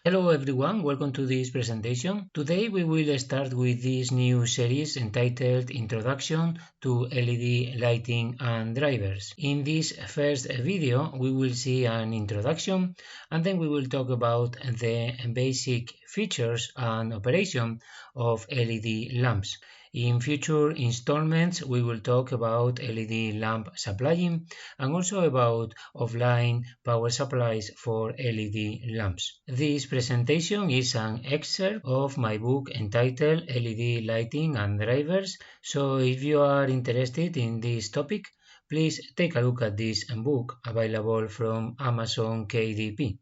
Hello everyone, welcome to this presentation. Today we will start with this new series entitled Introduction to LED Lighting and Drivers. In this first video we will see an introduction and then we will talk about the basic features and operation of LED lamps. In future installments we will talk about LED lamp supplying and also about offline power supplies for LED lamps. This presentation is an excerpt of my book entitled LED Lighting and Drivers, so if you are interested in this topic, please take a look at this book available from Amazon KDP.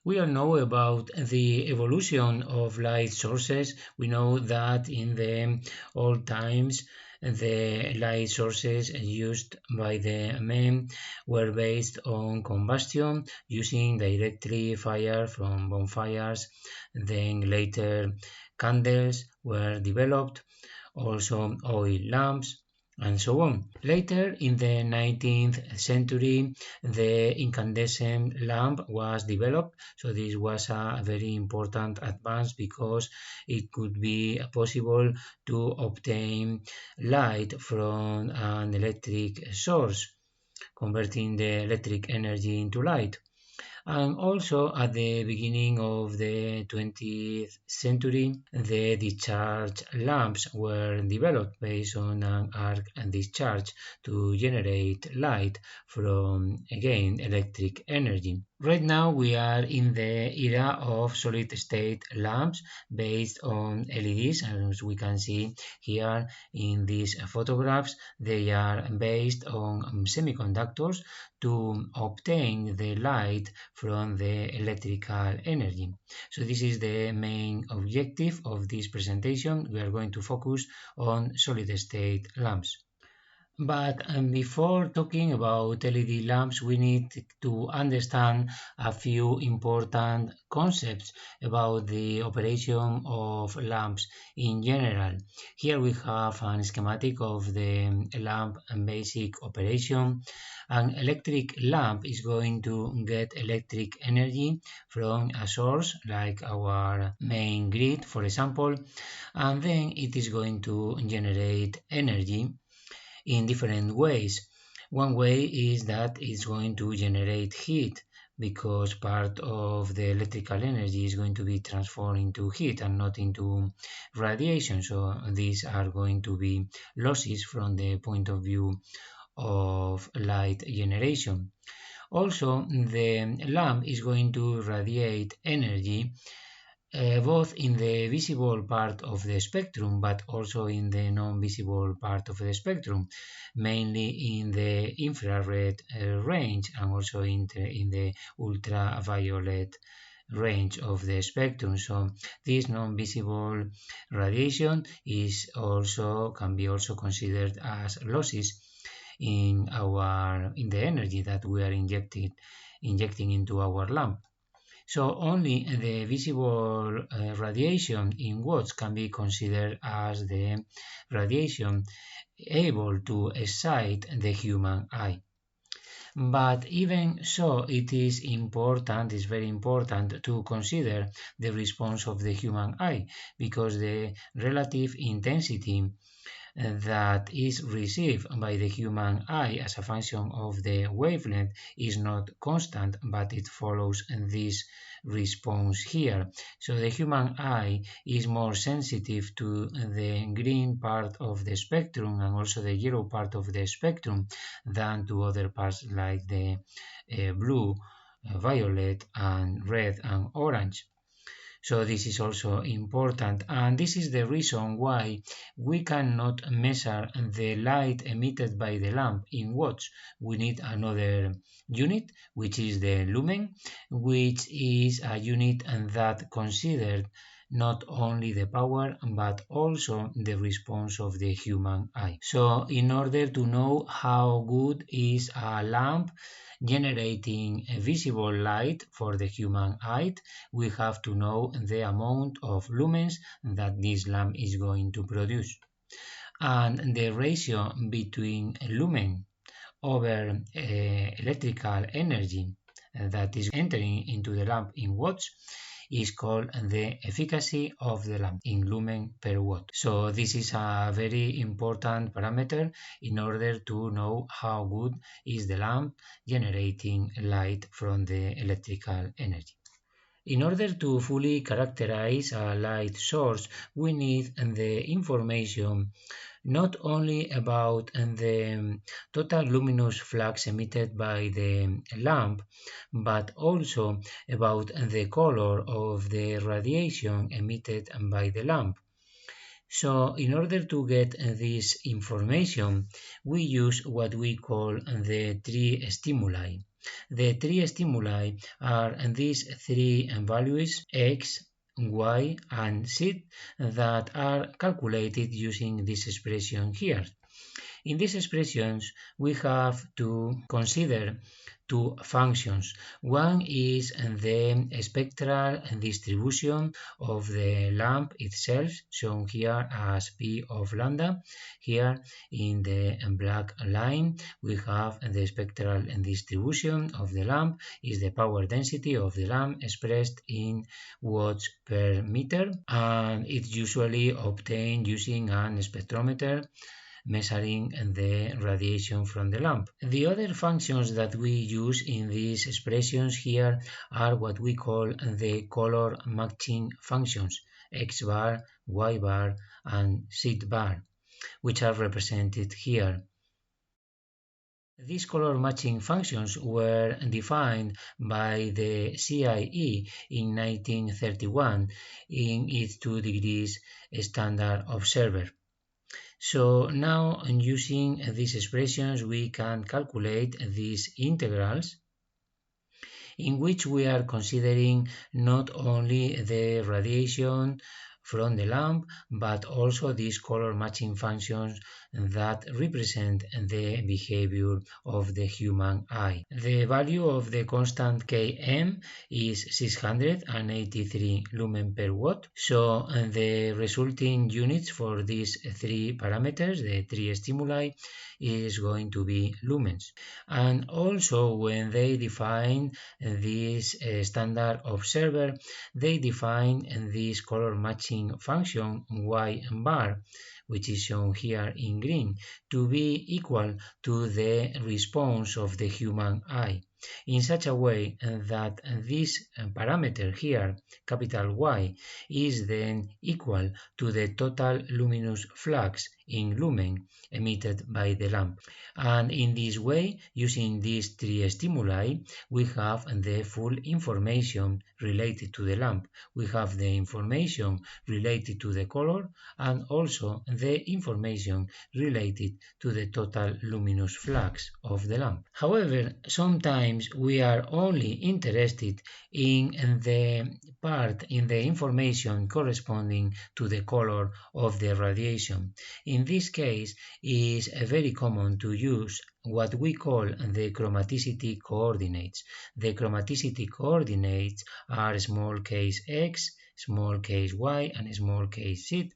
We all know about the evolution of light sources. We know that in the old times the light sources used by the men were based on combustion using directly fire from bonfires. Then later candles were developed, also oil lamps, and so on. Later in the 19th century, the incandescent lamp was developed, so this was a very important advance because it could be possible to obtain light from an electric source, converting the electric energy into light. And also at the beginning of the 20th century, the discharge lamps were developed based on an arc discharge to generate light from, again, electric energy. Right now we are in the era of solid-state lamps based on LEDs, and as we can see here in these photographs, they are based on semiconductors to obtain the light from the electrical energy. So this is the main objective of this presentation. We are going to focus on solid-state lamps. But before talking about LED lamps, we need to understand a few important concepts about the operation of lamps in general. Here we have a schematic of the lamp and basic operation. An electric lamp is going to get electric energy from a source like our main grid, for example, and then it is going to generate energy in different ways. One way is that it's going to generate heat because part of the electrical energy is going to be transformed into heat and not into radiation. So these are going to be losses from the point of view of light generation. Also, the lamp is going to radiate energy both in the visible part of the spectrum but also in the non-visible part of the spectrum, mainly in the infrared range and also in the ultraviolet range of the spectrum. So this non-visible radiation can be also considered as losses in the energy that we are injecting into our lamp. So only the visible radiation in watts can be considered as the radiation able to excite the human eye. But even so, it is very important to consider the response of the human eye, because the relative intensity that is received by the human eye as a function of the wavelength is not constant, but it follows this response here. So the human eye is more sensitive to the green part of the spectrum and also the yellow part of the spectrum than to other parts like the blue, violet, and red and orange. So this is also important, and this is the reason why we cannot measure the light emitted by the lamp in watts. We need another unit, which is the lumen, which is a unit that considers not only the power but also the response of the human eye. So in order to know how good is a lamp generating a visible light for the human eye, we have to know the amount of lumens that this lamp is going to produce. And the ratio between lumen over electrical energy that is entering into the lamp in watts is called the efficacy of the lamp in lumen per watt. So this is a very important parameter in order to know how good is the lamp generating light from the electrical energy. In order to fully characterize a light source, we need the information not only about the total luminous flux emitted by the lamp, but also about the color of the radiation emitted by the lamp. So in order to get this information, we use what we call the three stimuli. The three stimuli are these three values x, y, and z that are calculated using this expression here. In these expressions, we have to consider two functions. One is the spectral distribution of the lamp itself, shown here as P of lambda. Here in the black line, we have the spectral distribution of the lamp is the power density of the lamp expressed in watts per meter, and it's usually obtained using an spectrometer measuring the radiation from the lamp. The other functions that we use in these expressions here are what we call the color matching functions, x bar, y bar, and z bar, which are represented here. These color matching functions were defined by the CIE in 1931 in its 2 degrees standard observer. So now, using these expressions, we can calculate these integrals in which we are considering not only the radiation from the lamp, but also these color matching functions that represent the behavior of the human eye. The value of the constant Km is 683 lumen per watt, so the resulting units for these three parameters, the three stimuli, is going to be lumens. And also when they define this standard observer, they define this color matching function y bar, which is shown here in green, to be equal to the response of the human eye, in such a way that this parameter here, capital Y, is then equal to the total luminous flux in lumen emitted by the lamp. And in this way, using these three stimuli, we have the full information related to the lamp. We have the information related to the color and also the information related to the total luminous flux of the lamp. However, sometimes we are only interested in the part in the information corresponding to the color of the radiation. In this case, it is very common to use what we call the chromaticity coordinates. The chromaticity coordinates are small case x, small case y, and small case z,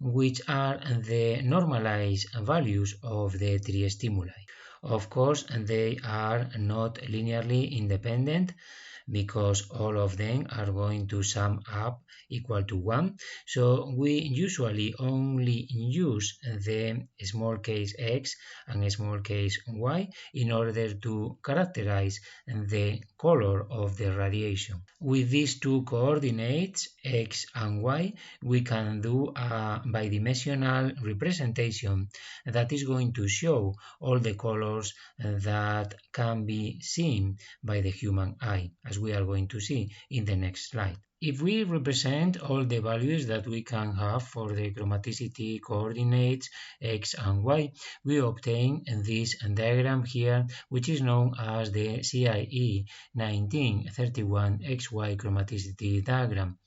which are the normalized values of the three stimuli. Of course, they are not linearly independent because all of them are going to sum up equal to 1. So we usually only use the small case x and small case y in order to characterize the color of the radiation. With these two coordinates, x and y, we can do a bidimensional representation that is going to show all the colors that can be seen by the human eye, as we are going to see in the next slide. If we represent all the values that we can have for the chromaticity coordinates x and y, we obtain this diagram here, which is known as the CIE 1931 XY chromaticity diagram.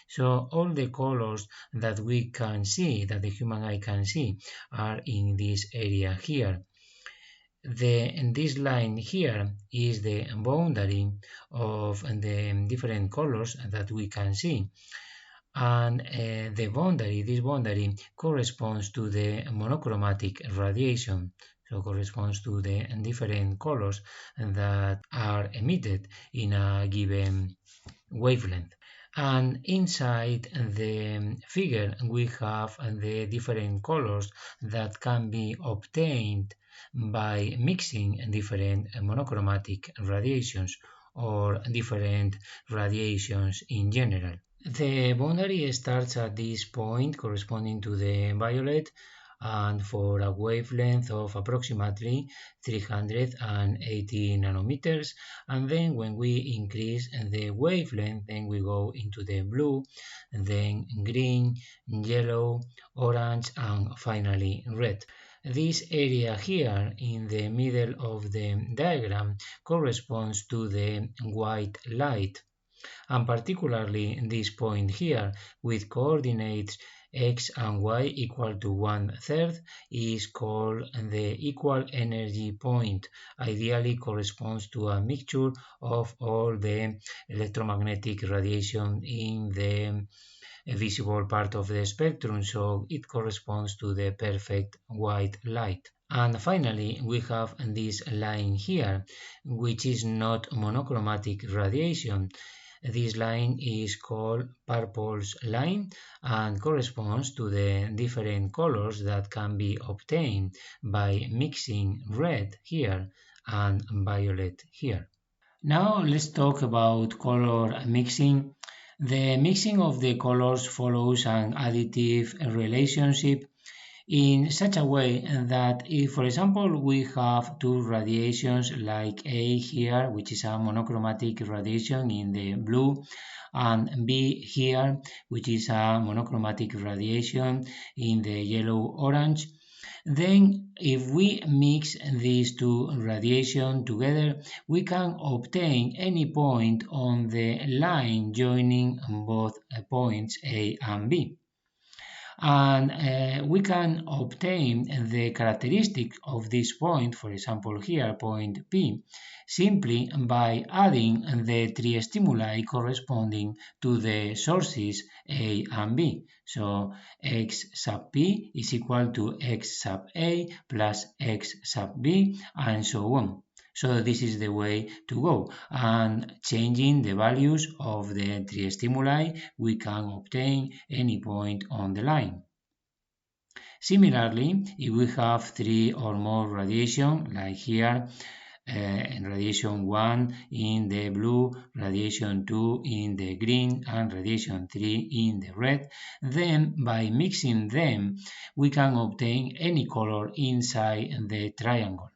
So all the colors that we can see, that the human eye can see, are in this area here. This line here is the boundary of the different colors that we can see, and this boundary corresponds to the monochromatic radiation, so corresponds to the different colors that are emitted in a given wavelength. And inside the figure we have the different colors that can be obtained by mixing different monochromatic radiations or different radiations in general. The boundary starts at this point corresponding to the violet and for a wavelength of approximately 380 nanometers, and then when we increase the wavelength then we go into the blue, then green, yellow, orange and finally red. This area here in the middle of the diagram corresponds to the white light, and particularly this point here with coordinates x and y equal to 1/3 is called the equal energy point. Ideally corresponds to a mixture of all the electromagnetic radiation in the visible part of the spectrum, so it corresponds to the perfect white light. And finally, we have this line here, which is not monochromatic radiation. This line is called Purple's line and corresponds to the different colors that can be obtained by mixing red here and violet here. Now let's talk about color mixing. The mixing of the colors follows an additive relationship in such a way that if, for example, we have two radiations like A here, which is a monochromatic radiation in the blue, and B here, which is a monochromatic radiation in the yellow-orange, then if we mix these two radiations together, we can obtain any point on the line joining both points A and B. And we can obtain the characteristics of this point, for example here, point P, simply by adding the three stimuli corresponding to the sources A and B. So X sub P is equal to X sub A plus X sub B, and so on. So this is the way to go, and changing the values of the three stimuli, we can obtain any point on the line. Similarly, if we have three or more radiation, like here, radiation 1 in the blue, radiation 2 in the green, and radiation 3 in the red, then by mixing them, we can obtain any color inside the triangle.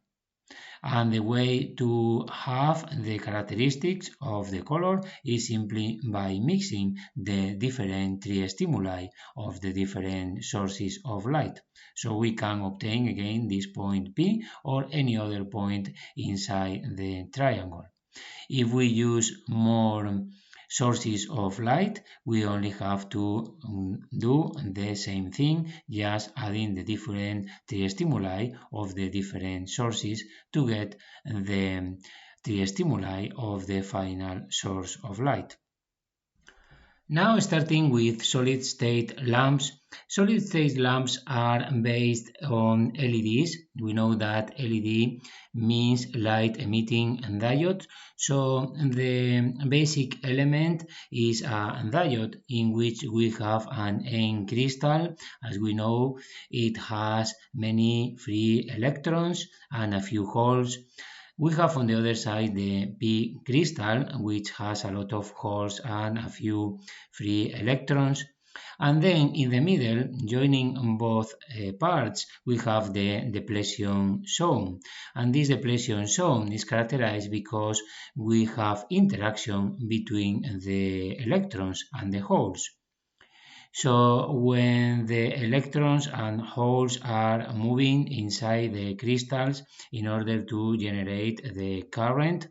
And the way to have the characteristics of the color is simply by mixing the different three stimuli of the different sources of light. So we can obtain again this point P or any other point inside the triangle. If we use more sources of light, we only have to do the same thing, just adding the different three stimuli of the different sources to get the three stimuli of the final source of light. Now starting with solid-state lamps. Solid-state lamps are based on LEDs. We know that LED means light-emitting-diode. So the basic element is a diode in which we have an N crystal. As we know, it has many free electrons and a few holes. We have on the other side the P crystal, which has a lot of holes and a few free electrons. And then in the middle, joining both parts, we have the depletion zone. And this depletion zone is characterized because we have interaction between the electrons and the holes. So when the electrons and holes are moving inside the crystals in order to generate the current,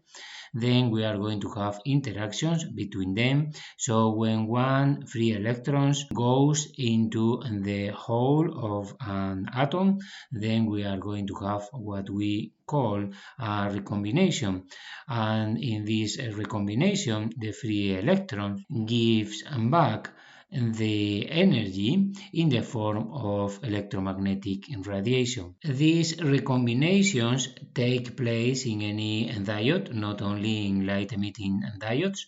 then we are going to have interactions between them. So when one free electron goes into the hole of an atom, then we are going to have what we call a recombination. And in this recombination, the free electron gives back the energy in the form of electromagnetic radiation. These recombinations take place in any diode, not only in light-emitting diodes.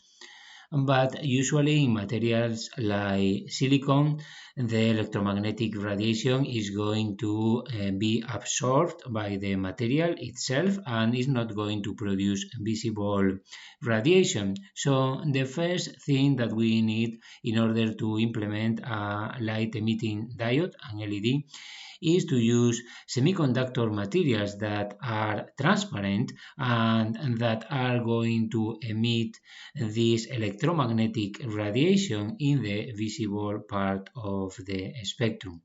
but usually in materials like silicon, the electromagnetic radiation is going to be absorbed by the material itself and is not going to produce visible radiation. So the first thing that we need in order to implement a light emitting diode, an LED, is to use semiconductor materials that are transparent and that are going to emit this electromagnetic radiation in the visible part of the spectrum.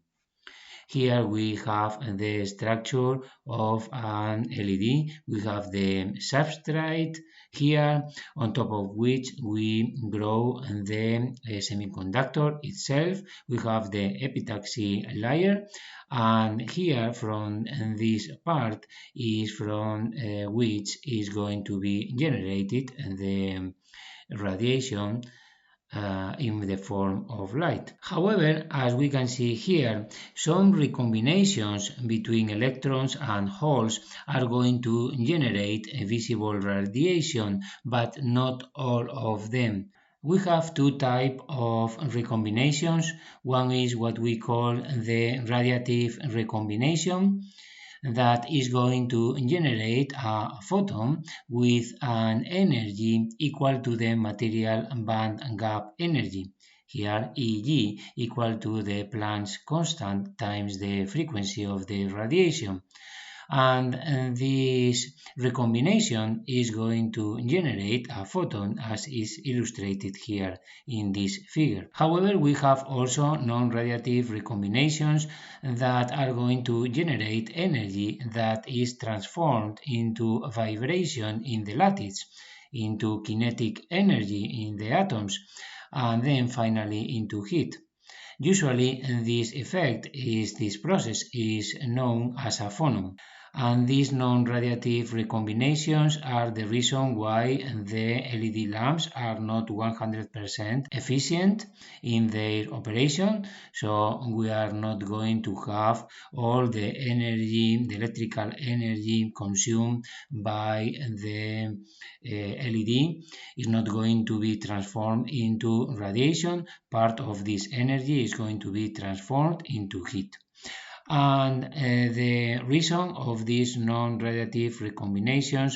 Here we have the structure of an LED. We have the substrate here, on top of which we grow the semiconductor itself. We have the epitaxy layer, and here from this part is from which is going to be generated the radiation in the form of light. However, as we can see here, some recombinations between electrons and holes are going to generate a visible radiation, but not all of them. We have two types of recombinations. One is what we call the radiative recombination, that is going to generate a photon with an energy equal to the material band gap energy. Here Eg equal to the Planck's constant times the frequency of the radiation. And this recombination is going to generate a photon as is illustrated here in this figure. However, we have also non-radiative recombinations that are going to generate energy that is transformed into vibration in the lattice, into kinetic energy in the atoms, and then finally into heat. Usually this process is known as a phonon. And these non-radiative recombinations are the reason why the LED lamps are not 100% efficient in their operation. So we are not going to have all the energy, the electrical energy consumed by the LED is not going to be transformed into radiation. Part of this energy is going to be transformed into heat. And the reason of these non-radiative recombinations,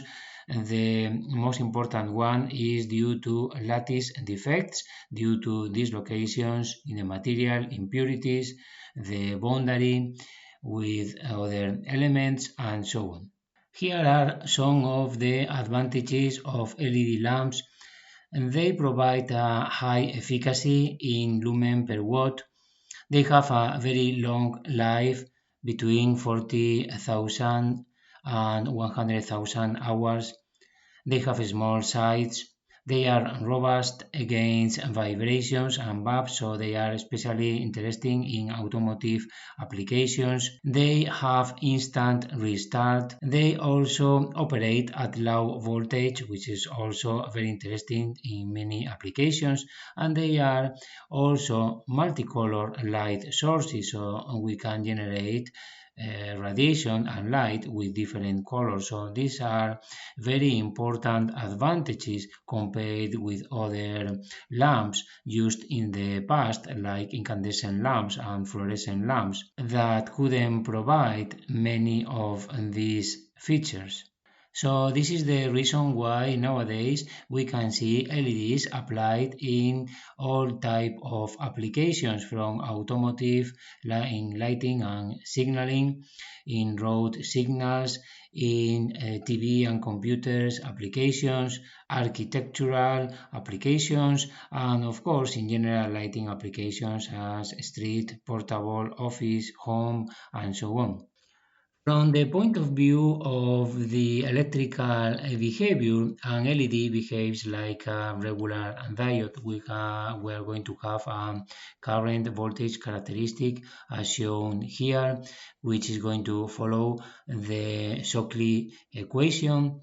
the most important one is due to lattice defects, due to dislocations in the material, impurities, the boundary with other elements, and so on. Here are some of the advantages of LED lamps, and they provide a high efficacy in lumen per watt. They have a very long life, between 40,000 and 100,000 hours. They have small size. They are robust against vibrations and bumps, so they are especially interesting in automotive applications. They have instant restart. They also operate at low voltage, which is also very interesting in many applications. And they are also multicolor light sources, so we can generate radiation and light with different colors. So these are very important advantages compared with other lamps used in the past, like incandescent lamps and fluorescent lamps, that couldn't provide many of these features. So this is the reason why nowadays we can see LEDs applied in all type of applications, from automotive, in lighting and signaling, in road signals, in TV and computers applications, architectural applications, and of course in general lighting applications as street, portable, office, home, and so on. From the point of view of the electrical behavior, an LED behaves like a regular diode. We are going to have a current voltage characteristic as shown here, which is going to follow the Shockley equation.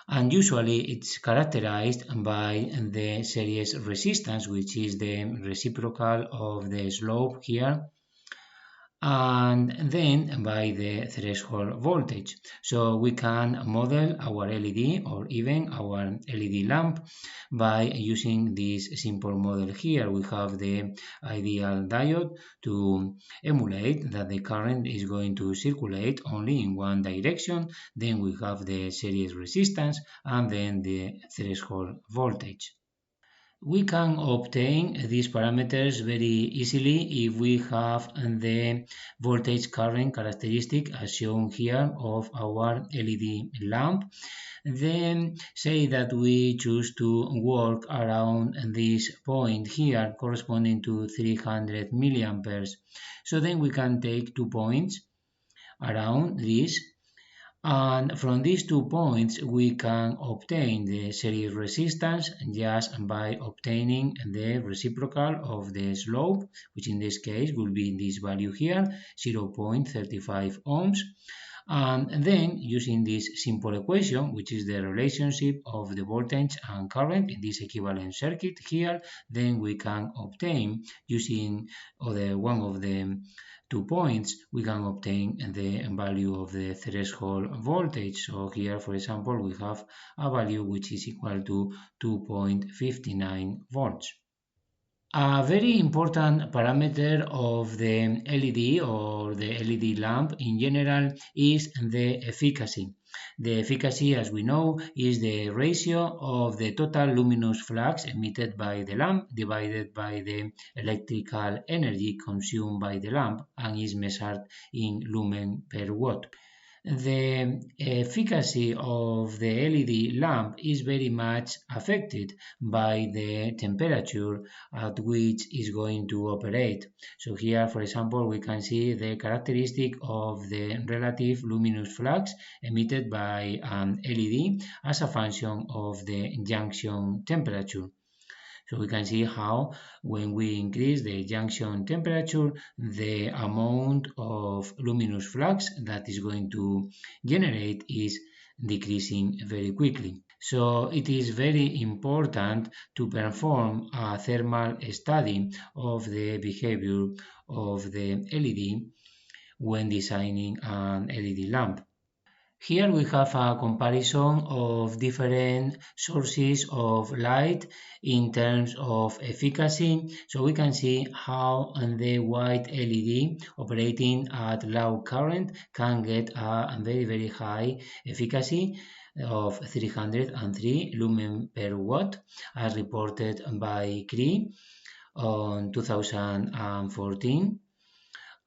And usually it's characterized by the series resistance, which is the reciprocal of the slope here. and then by the threshold voltage. So we can model our LED or even our LED lamp by using this simple model here. We have the ideal diode to emulate that the current is going to circulate only in one direction. Then we have the series resistance and then the threshold voltage. We can obtain these parameters very easily if we have the voltage current characteristic as shown here of our LED lamp. Then say that we choose to work around this point here corresponding to 300 milliamperes. So then we can take 2 points around this, and from these 2 points we can obtain the series resistance just by obtaining the reciprocal of the slope, which in this case will be this value here, 0.35 ohms. And then using this simple equation, which is the relationship of the voltage and current in this equivalent circuit here, then we can obtain, using one of the 2 points, we can obtain the value of the threshold voltage. So here, for example, we have a value which is equal to 2.59 volts. A very important parameter of the LED or the LED lamp in general is the efficacy. The efficacy, as we know, is the ratio of the total luminous flux emitted by the lamp divided by the electrical energy consumed by the lamp and is measured in lumen per watt. The efficacy of the LED lamp is very much affected by the temperature at which it's going to operate. So here, for example, we can see the characteristic of the relative luminous flux emitted by an LED as a function of the junction temperature. So we can see how when we increase the junction temperature, the amount of luminous flux that is going to generate is decreasing very quickly. So it is very important to perform a thermal study of the behavior of the LED when designing an LED lamp. Here we have a comparison of different sources of light in terms of efficacy. So we can see how the white LED operating at low current can get a very high efficacy of 303 lumen per watt as reported by CRI on 2014.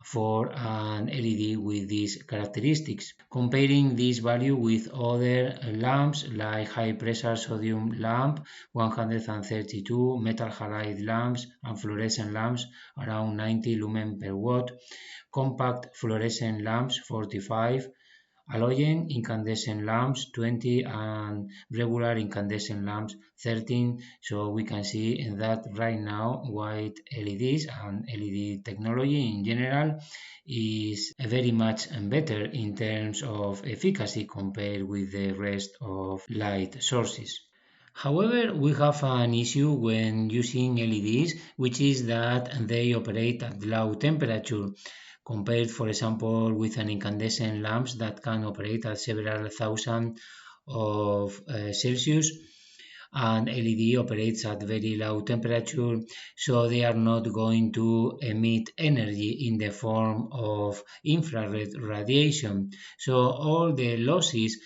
For an LED with these characteristics. Comparing this value with other lamps like high pressure sodium lamp 132, metal halide lamps and fluorescent lamps around 90 lumen per watt, compact fluorescent lamps 45, halogen incandescent lamps 20 and regular incandescent lamps 13. So we can see that right now white LEDs and LED technology in general is very much better in terms of efficacy compared with the rest of light sources. However, we have an issue when using LEDs, which is that they operate at low temperature, compared, for example, with an incandescent lamps that can operate at several thousand of Celsius, and LED operates at very low temperature, so they are not going to emit energy in the form of infrared radiation. So all the losses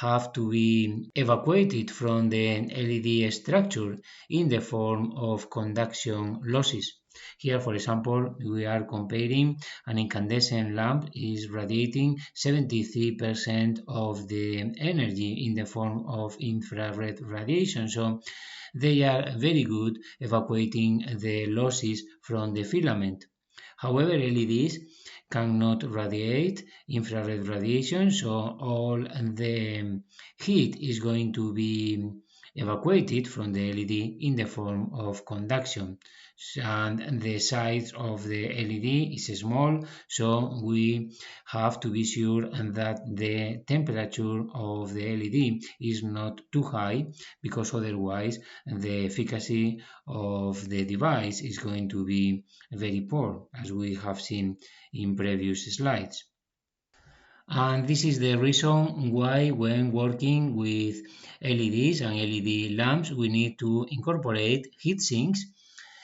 have to be evacuated from the LED structure in the form of conduction losses. Here, for example, we are comparing an incandescent lamp is radiating 73% of the energy in the form of infrared radiation. So they are very good evacuating the losses from the filament. However, LEDs cannot radiate infrared radiation, so all the heat is going to be evacuated from the LED in the form of conduction. And the size of the LED is small, so we have to be sure that the temperature of the LED is not too high, because otherwise the efficacy of the device is going to be very poor, as we have seen in previous slides. And this is the reason why, when working with LEDs and LED lamps, we need to incorporate heat sinks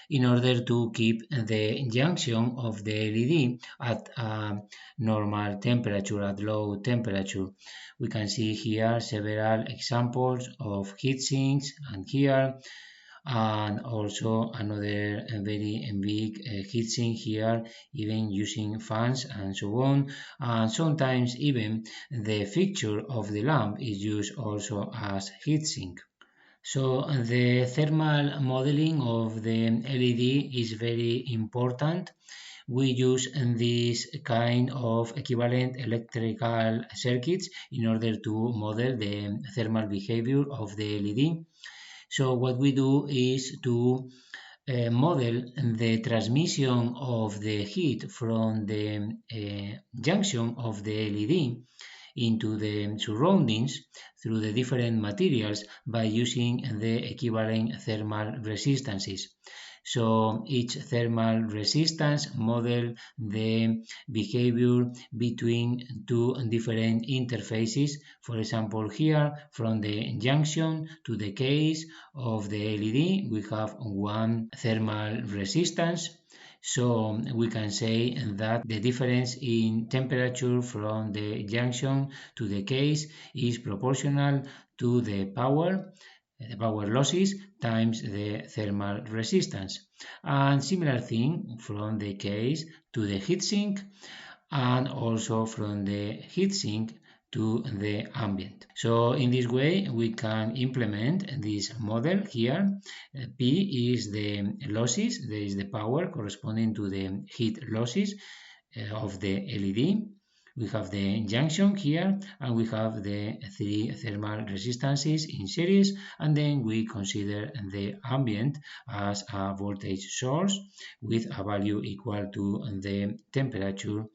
in order to keep the junction of the LED at a normal temperature, at low temperature. We can see here several examples of heat sinks, and here, and also another very big heatsink here, even using fans and so on. And sometimes even the fixture of the lamp is used also as heatsink. So the thermal modeling of the LED is very important. We use this kind of equivalent electrical circuits in order to model the thermal behavior of the LED. So what we do is to model the transmission of the heat from the junction of the LED into the surroundings through the different materials by using the equivalent thermal resistances. So each thermal resistance model the behavior between two different interfaces. For example, here from the junction to the case of the LED, we have one thermal resistance. So we can say that the difference in temperature from the junction to the case is proportional to the power losses times the thermal resistance. And similar thing from the case to the heatsink, and also from the heatsink to the ambient. So in this way we can implement this model here. P is the losses, there is the power corresponding to the heat losses of the LED. We have the junction here, and we have the three thermal resistances in series, and then we consider the ambient as a voltage source with a value equal to the temperature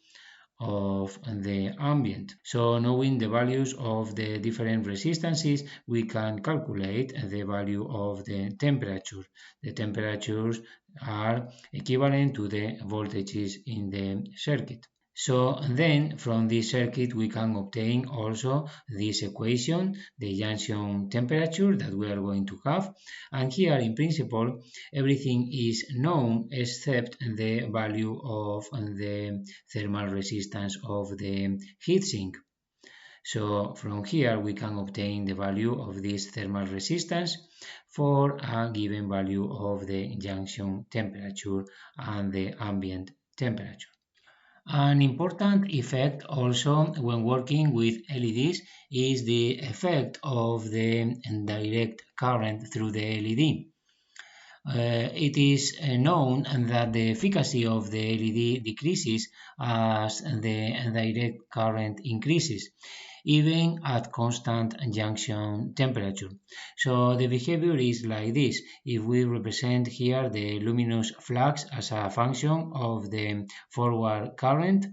of the ambient. So knowing the values of the different resistances, we can calculate the value of the temperature. The temperatures are equivalent to the voltages in the circuit. So then from this circuit we can obtain also this equation, the junction temperature that we are going to have. And here in principle everything is known except the value of the thermal resistance of the heatsink. So from here we can obtain the value of this thermal resistance for a given value of the junction temperature and the ambient temperature. An important effect also when working with LEDs is the effect of the direct current through the LED. It is known that the efficacy of the LED decreases as the direct current increases, even at constant junction temperature. So the behavior is like this. If we represent here the luminous flux as a function of the forward current,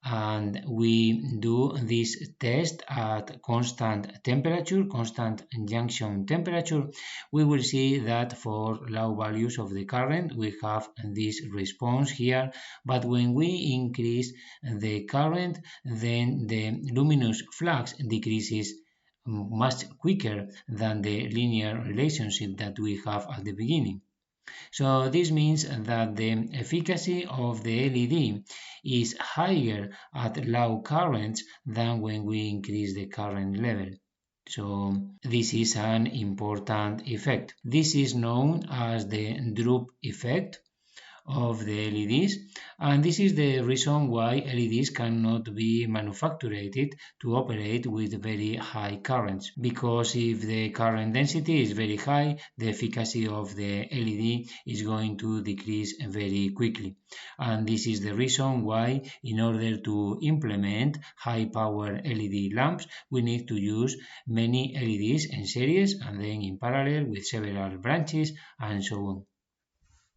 and we do this test at constant temperature, constant junction temperature, we will see that for low values of the current we have this response here, but when we increase the current, then the luminous flux decreases much quicker than the linear relationship that we have at the beginning. So this means that the efficacy of the LED is higher at low currents than when we increase the current level. So this is an important effect. This is known as the droop effect, of the LEDs, and this is the reason why LEDs cannot be manufactured to operate with very high currents, because if the current density is very high, the efficacy of the LED is going to decrease very quickly. And this is the reason why, in order to implement high power LED lamps, we need to use many LEDs in series and then in parallel with several branches and so on.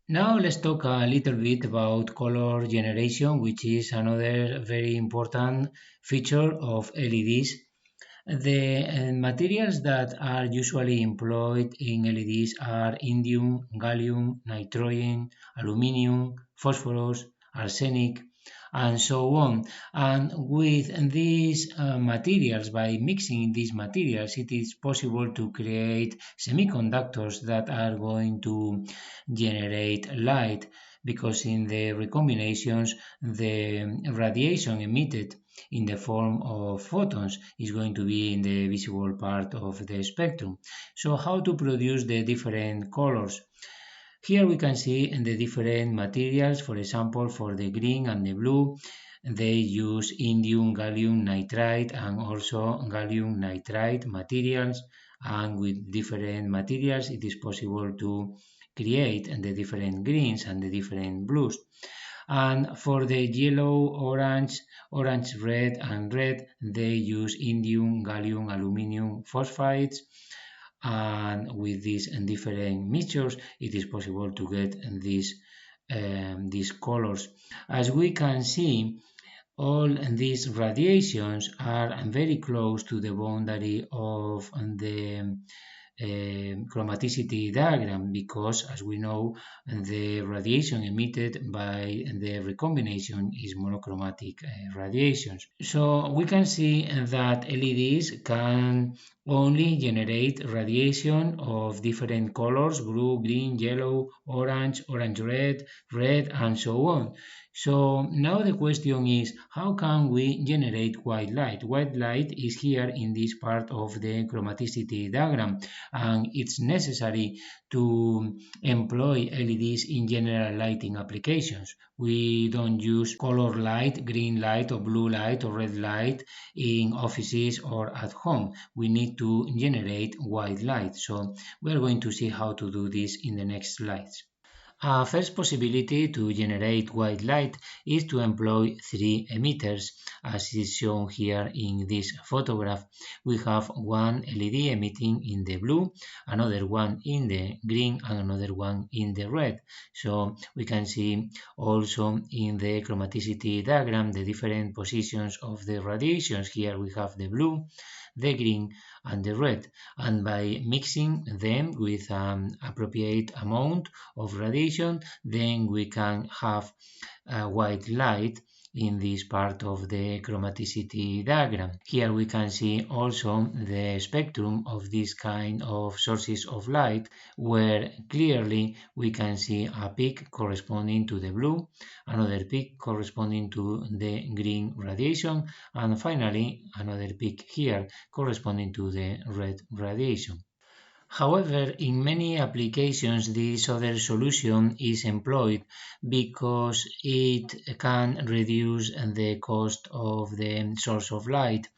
Now let's talk a little bit about color generation, which is another very important feature of LEDs. The materials that are usually employed in LEDs are indium, gallium, nitrogen, aluminium, phosphorus, arsenic, and so on. And with these materials, by mixing these materials, it is possible to create semiconductors that are going to generate light, because in the recombinations, the radiation emitted in the form of photons is going to be in the visible part of the spectrum. So how to produce the different colors? Here we can see the different materials. For example, for the green and the blue, they use indium gallium nitride and also gallium nitride materials, and with different materials it is possible to create the different greens and the different blues. And for the yellow, orange, red, and red, they use indium, gallium, aluminium phosphides. And with these different mixtures, it is possible to get these colors. As we can see, all these radiations are very close to the boundary of the chromaticity diagram, because, as we know, the radiation emitted by the recombination is monochromatic radiations. So we can see that LEDs can only generate radiation of different colors: blue, green, yellow, orange, red, and so on. So now the question is, how can we generate white light? White light is here in this part of the chromaticity diagram, and it's necessary to employ LEDs in general lighting applications. We don't use color light, green light or blue light or red light in offices or at home. We need to generate white light. So we're going to see how to do this in the next slides. A first possibility to generate white light is to employ three emitters, as is shown here in this photograph. We have one LED emitting in the blue, another one in the green, and another one in the red. So we can see also in the chromaticity diagram the different positions of the radiations. Here we have the blue, the green, and the red, and by mixing them with an appropriate amount of radiation, then we can have white light in this part of the chromaticity diagram. Here we can see also the spectrum of this kind of sources of light, where clearly we can see a peak corresponding to the blue, another peak corresponding to the green radiation, and finally another peak here corresponding to the red radiation. However, in many applications, this other solution is employed because it can reduce the cost of the source of light.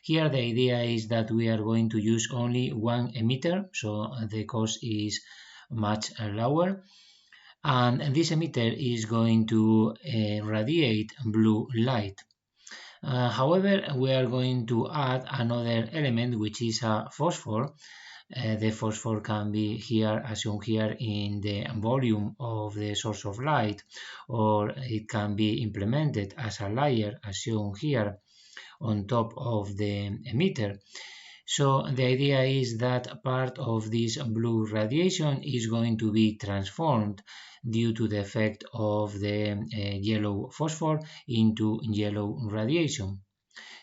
Here the idea is that we are going to use only one emitter, so the cost is much lower. And this emitter is going to radiate blue light. However, we are going to add another element, which is a phosphor. The phosphor can be here, as shown here, in the volume of the source of light, or it can be implemented as a layer, as shown here, on top of the emitter. So the idea is that part of this blue radiation is going to be transformed due to the effect of the yellow phosphor into yellow radiation.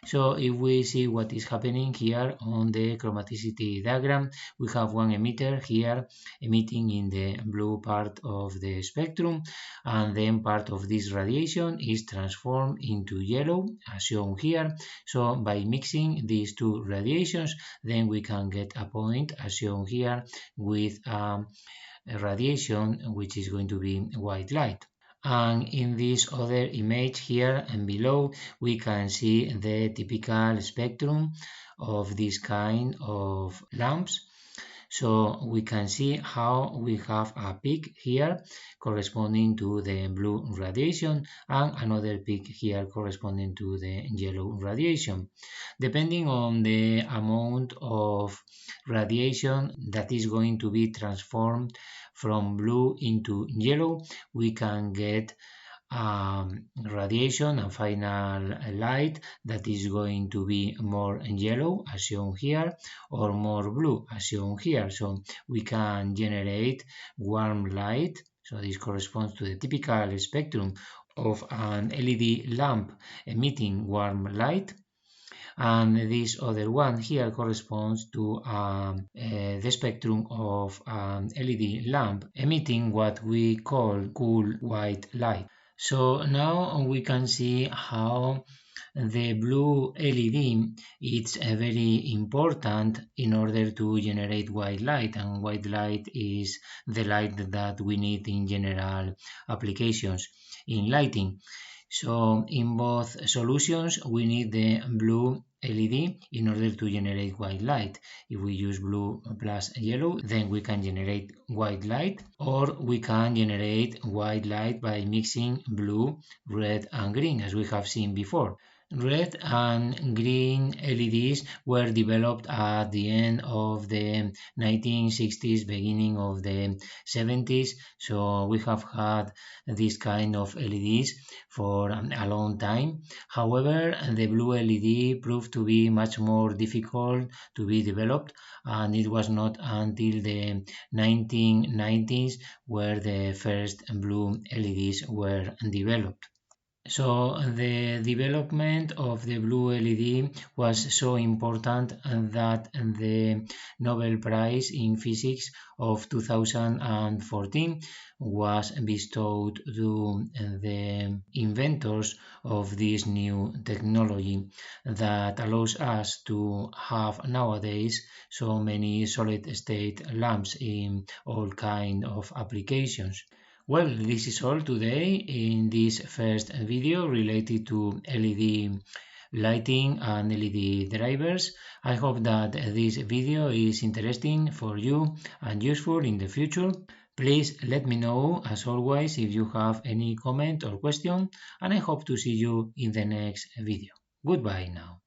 So if we see what is happening here on the chromaticity diagram, we have one emitter here emitting in the blue part of the spectrum, and then part of this radiation is transformed into yellow, as shown here. So by mixing these two radiations, then we can get a point, as shown here, with a radiation which is going to be white light. And in this other image here and below, we can see the typical spectrum of this kind of lamps. So we can see how we have a peak here corresponding to the blue radiation and another peak here corresponding to the yellow radiation. Depending on the amount of radiation that is going to be transformed from blue into yellow, we can get radiation and final light that is going to be more yellow as shown here or more blue as shown here. So we can generate warm light. So this corresponds to the typical spectrum of an LED lamp emitting warm light. And this other one here corresponds to the spectrum of an LED lamp emitting what we call cool white light. So now we can see how the blue LED is very important in order to generate white light, and white light is the light that we need in general applications in lighting. So in both solutions we need the blue LED in order to generate white light. If we use blue plus yellow, then we can generate white light, or we can generate white light by mixing blue, red and green, as we have seen before. Red and green LEDs were developed at the end of the 1960s, beginning of the 70s, so we have had this kind of LEDs for a long time. However, the blue LED proved to be much more difficult to be developed, and it was not until the 1990s where the first blue LEDs were developed. So the development of the blue LED was so important that the Nobel Prize in Physics of 2014 was bestowed to the inventors of this new technology that allows us to have nowadays so many solid-state lamps in all kinds of applications. Well, this is all today in this first video related to LED lighting and LED drivers. I hope that this video is interesting for you and useful in the future. Please let me know, as always, if you have any comment or question, and I hope to see you in the next video. Goodbye now.